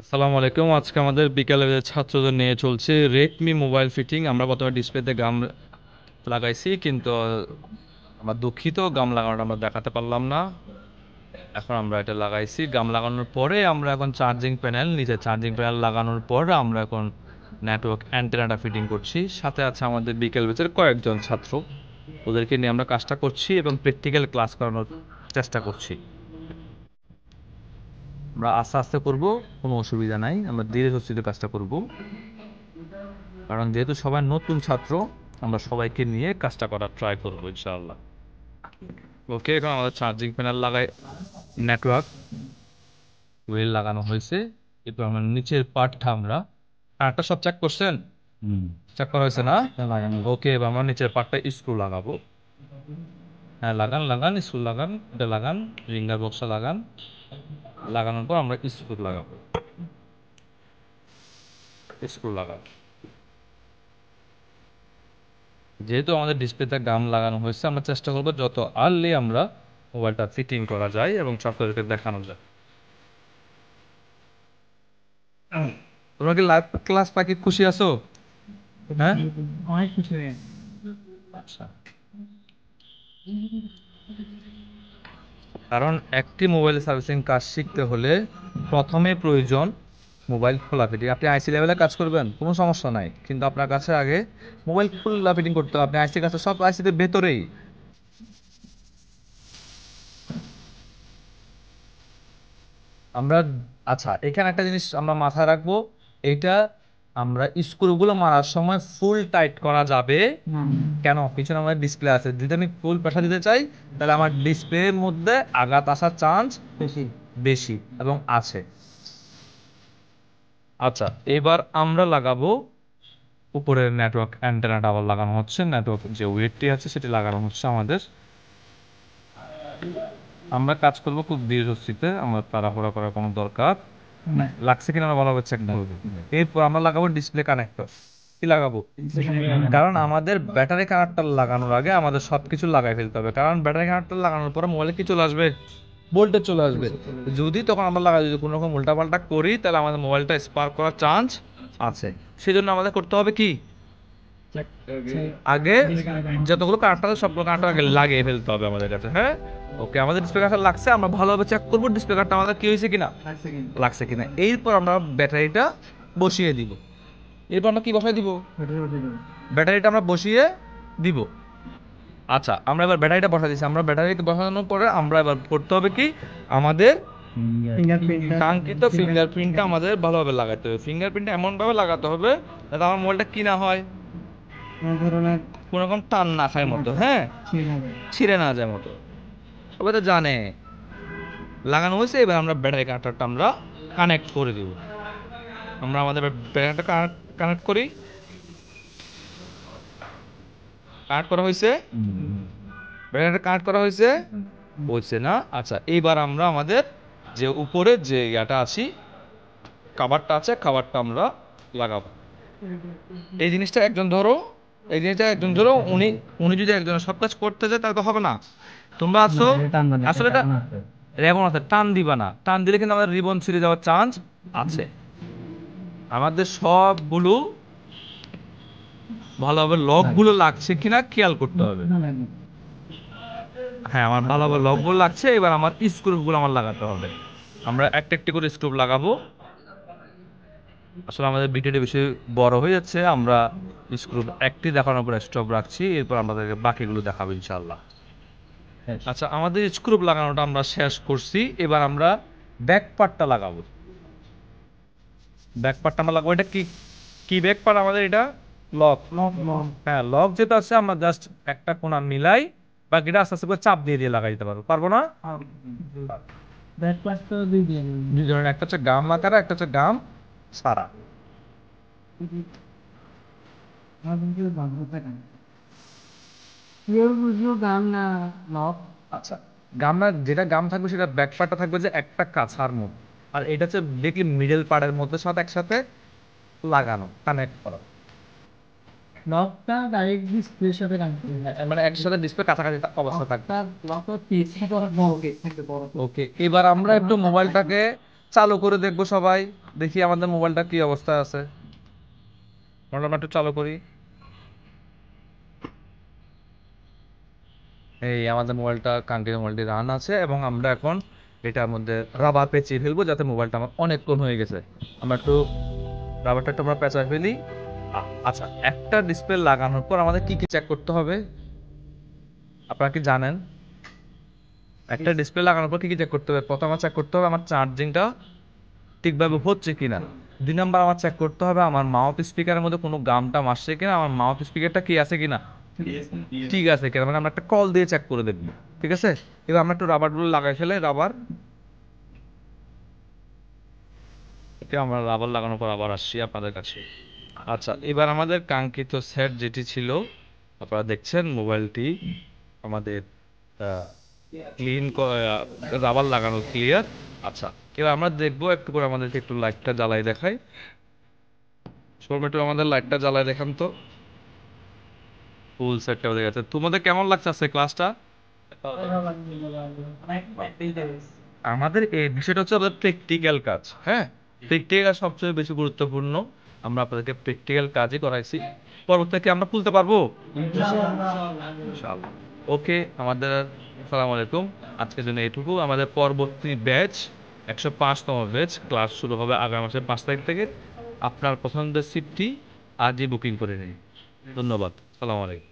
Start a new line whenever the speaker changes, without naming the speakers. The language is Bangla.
আসসালামু আলাইকুম। আজকে আমাদের বিকালে ছাত্রদের নিয়ে চলছে রেডমি মোবাইল ফিটিং। আমরা প্রথমে ডিসপ্লেতে গাম লাগাইছি, কিন্তু আমরা দুঃখিত, গাম লাগানোটা আমরা দেখাতে পারলাম না। এখন আমরা এটা লাগাইছি। গাম লাগানোর পরে আমরা এখন চার্জিং প্যানেল, নিচে চার্জিং প্যানেল লাগানোর পর আমরা এখন নেটওয়ার্ক অ্যান্টেনাটা ফিটিং করছি। সাথে আছে আমাদের বিকেল ব্যাচের কয়েকজন ছাত্র, ওদেরকে নিয়ে আমরা কাজটা করছি এবং প্র্যাকটিক্যাল ক্লাস করানোর চেষ্টা করছি। আমরা আস্তে আস্তে করব, কোনো অসুবিধা নাই। আমরা ধীরে সুস্থিরে কাজটা করব, কারণ যেহেতু সবাই নতুন ছাত্র, আমরা সবাইকে নিয়ে কাজটা করার ট্রাই করবো ইনশাআল্লাহ। ওকে, এখন আমাদের চার্জিং প্যানেল লাগাই, নেটওয়ার্ক ওয়েল লাগানো হয়েছে। এরপর আমরা নিচের পার্টটা আমরা কার্ডটা সব চেক করছেন? চেক করা হয়েছে না? ওকে, এবার আমরা নিচের পার্টটা স্ক্রু লাগাবো। হ্যাঁ, লাগান লাগান, স্ক্রু লাগান, এটা লাগান, রিঙ্গার বক্সটা লাগান। লাগানোর পর আমরা স্ক্রু লাগাবো, স্ক্রু লাগাবো। যেহেতু আমাদের ডিসপ্লেতে গাম লাগানো হয়েছে, আমরা চেষ্টা করবো যত আর্লি আমরা মোবাইলটা ফিটিং করা যায় এবং ছাত্রদেরকে দেখানো যায়। তোমরা কি লাইভ ক্লাস পাকি খুশি আছো? হ্যাঁ,
অনেক কিছু
আচ্ছা। কারণ একটি মোবাইল সার্ভিসিং কাজ শিখতে হলে প্রথমে প্রয়োজন মোবাইল খোলা ফিটিং। আপনি আইসি লেভেলে কাজ করবেন, কোনো সমস্যা নাই, কিন্তু আপনার কাছে আগে মোবাইল খোলা ফিটিং করতে হবে। আপনি আইসি কাছে সব আইসিতে ভেতরেই আমরা। আচ্ছা, এখানে একটা জিনিস আমরা মাথায় রাখবো, এটা আমরা স্ক্রুগুলো মারার সময় ফুল টাইট করা যাবে। কেন? পিছনে আমাদের ডিসপ্লে আছে, যদি আমি ফুল প্রেসার দিতে চাই তাহলে আমার ডিসপ্লের মধ্যে আঘাত আসার চান্স
বেশি।
বেশি এবং আছে। আচ্ছা, এবার আমরা লাগাবো উপরের নেটওয়ার্ক অ্যান্টেনাটা। আবার লাগানো হচ্ছে, নেটওয়ার্ক যে ওয়েটটি আছে সেটি লাগানো হচ্ছে আমাদের। আমরা কাজ করবো খুব ধীরে সুস্থিতে, আমরা তাড়াহুড়া করার কোনো দরকার লাগছে কিনা আমরা ভালো চেক করবো। এরপর আমরা লাগাবো ডিসপ্লে কানেক্টর। কি লাগাবো? কারণ আমাদের ব্যাটারি কানেক্টর লাগানোর আগে আমাদের সবকিছু লাগাই ফেলতে হবে, কারণ ব্যাটারি কানেক্টর লাগানোর পরে মোবাইলে কি চলে আসবে? ভোল্টেজ চলে আসবে। যদি তখন আমরা লাগাই, যদি কোনো রকম উল্টাপাল্টা করি, তাহলে আমাদের মোবাইলটা স্পার্ক করার চান্স আছে। সেই জন্য আমাদের করতে হবে কি, আগে যতগুলো কানেক্টর আছে সবগুলো কানেক্টর আগে লাগিয়ে ফেলতে হবে আমাদের কাছে। হ্যাঁ, ওকে, আমাদের ডিসপ্লে কানেক্টর লাগছে, আমরা ভালোভাবে চেক করবো ডিসপ্লে কানেক্টর আমাদের কি হয়েছে কিনা, লাগছে কিনা। এরপর আমরা ব্যাটারিটা বসিয়ে দিব। এরপর আমরা কি বসাই দিব? ব্যাটারিটা আমরা বসিয়ে দিব। আচ্ছা, আমরা এবার ব্যাটারিটা বসাই দিচ্ছি। আমরা ব্যাটারিতে বসানোর পরে আমরা এবার করতে হবে কি, আমাদের কাঙ্ক্ষিত ফিঙ্গারপ্রিন্টটা আমাদের ভালোভাবে লাগাতে হবে। ফিঙ্গারপ্রিন্টটা এমনভাবে লাগাতে হবে যাতে আমার মোবাইলটা কি না হয়, কোনো রকম টান না খায় মতো, হ্যাঁ, ছিঁড়ে না যায় মতো। সবাই তো জানে লাগানো হয়েছে। এবার আমরা ব্যাটারি কানেক্টরটা আমরা কানেক্ট করে দিব। আমরা আমাদের ব্যাটারিটা কানেক্ট করি। কানেক্ট করা হয়েছে, ব্যাটারিটা কানেক্ট করা হয়েছে, বলছে না? আচ্ছা, এইবার আমরা আমাদের যে উপরে যে ইয়াটা আছি, কাভারটা আছে, কাভারটা আমরা লাগাবো। এই জিনিসটা একজন ধরো, এই জিনিসটা একজন ধরো, উনি উনি যদি একজন সব কাজ করতে যায় তাহলে তো হবে না। তোমরা আছো, আসলে এটা রেবন আছে, টান দিবা না। টান দিলে কিন্তু আমাদের রিবন ছিঁড়ে যাওয়ার চান্স আছে। আমাদের সবগুলো ভালোভাবে লকগুলো লাগছে কিনা খেয়াল করতে হবে। হ্যাঁ, আমার ভালোভাবে লকগুলো লাগছে। এবার আমার স্ক্রুগুলো আমার লাগাতে হবে। আমরা একটা একটি করে স্ক্রু লাগাবো। আসলে আমাদের ভিডিওটা বেশি বড় হয়ে যাচ্ছে, আমরা স্ক্রু একটি দেখানোর পর স্টপ রাখছি। এরপর আমাদেরকে বাকিগুলো দেখাবো ইনশাআল্লাহ। আচ্ছা, আমাদের স্ক্রু লাগানোটা আমরা শেষ করছি। এবার আমরা ব্যাক পার্টটা লাগাবো। ব্যাক পার্টটা আমরা লাগাবো। এটা কি কি ব্যাক পার্ট আমাদের? এটা লক। হ্যাঁ, লক যেটা আছে আমরা জাস্ট একটা কোণা মিলাই, বাকিটা আস্তে আস্তে করে চাপ দিয়ে দিয়ে লাগাই দিতে পারবো। পারবো না? দুই ধরনের, একটা হচ্ছে গাম আকারে, একটা হচ্ছে গাম সারা। আচ্ছা, গাম না, যেটা গাম থাকবে সেটা ব্যাক পার্টটা থাকবে যে একটা কাছার মতো, আর এটা হচ্ছে দেখি মিডল পার্টের মধ্যে সাথে একসাথে লাগানো, কানেক্ট করা।
লকটা ডাইরেক্ট ডিসপ্লের সাথে কানেক্ট করবে।
মানে একসাথে ডিসপ্লে কাছাকাছি অবস্থা থাকবে।
লকটা পিস থেকে অনেক বড় গেট থাকবে, বড়।
ওকে, এবার আমরা একটু মোবাইলটাকে চালু করে দেখবো সবাই, দেখি আমাদের মোবাইলটা কি অবস্থায় আছে। মোবাইলটা একটু চালু করি। এই আমাদের মোবাইলটা, কাঙ্ক্ষিত মোবাইলটি রান আছে এবং আমরা এখন এটার মধ্যে রাবার পেঁচিয়ে ফেলবো, যাতে মোবাইলটা আমার অনেকক্ষণ হয়ে গেছে। আমরা একটু রাবারটা একটু আমরা পেঁচায় ফেলি। আচ্ছা, একটা ডিসপ্লে লাগানোর পর আমাদের কি কি চেক করতে হবে আপনারা কি জানেন? একটা ডিসপ্লে লাগানোর পর কি কি চেক করতে হবে? প্রথম আমার চেক করতে হবে আমার চার্জিংটা ঠিকভাবে হচ্ছে কিনা। 2 নাম্বার আমার চেক করতে হবে আমার মাউথ স্পিকারের মধ্যে কোনো গামটা আসছে কিনা, আমার মাউথ স্পিকারটা কি আছে কিনা, ঠিক আছে কিনা, মানে আমরা একটা কল দিয়ে চেক করে দেখবো। ঠিক আছে, এবার আমরা একটু রাবারগুলো লাগাই ফেলে। রাবার আমরা রাবার লাগানোর পর আবার আসছি আপনাদের কাছে। আচ্ছা, এবার আমাদের কাঙ্ক্ষিত সেট যেটি ছিল, আপনারা দেখছেন মোবাইলটি আমাদের ক্লিন রাবার লাগানো ক্লিয়ার। আচ্ছা, এবার আমরা দেখবো একটু করে, আমাদেরকে একটু লাইটটা জ্বালাই দেখাই। সবাই একটু আমাদের লাইটটা জ্বালাই দেখান তো। ফুল সেটটা হয়ে গেছে। তোমাদের কেমন লাগছে আজকে ক্লাসটা? আমাদের এই বিষয়টা হচ্ছে আমাদের প্র্যাকটিক্যাল কাজ। হ্যাঁ, প্র্যাকটিক্যাল সবচেয়ে বেশি গুরুত্বপূর্ণ। আমরা আপনাদেরকে প্র্যাকটিক্যাল কাজই করাইছি। পরবর্তীতে আমরা খুলতে পারবো ইনশাআল্লাহ। ওকে, আমাদের আসসালামু আলাইকুম। আজকের জন্য এটুকু। আমাদের পরবর্তী ব্যাচ 105তম ব্যাচ ক্লাস শুরু হবে আগামী মাসের 5 তারিখ থেকে। আপনার পছন্দের সিটটি আজই বুকিং করে নিন। ধন্যবাদ। আসসালামু আলাইকুম।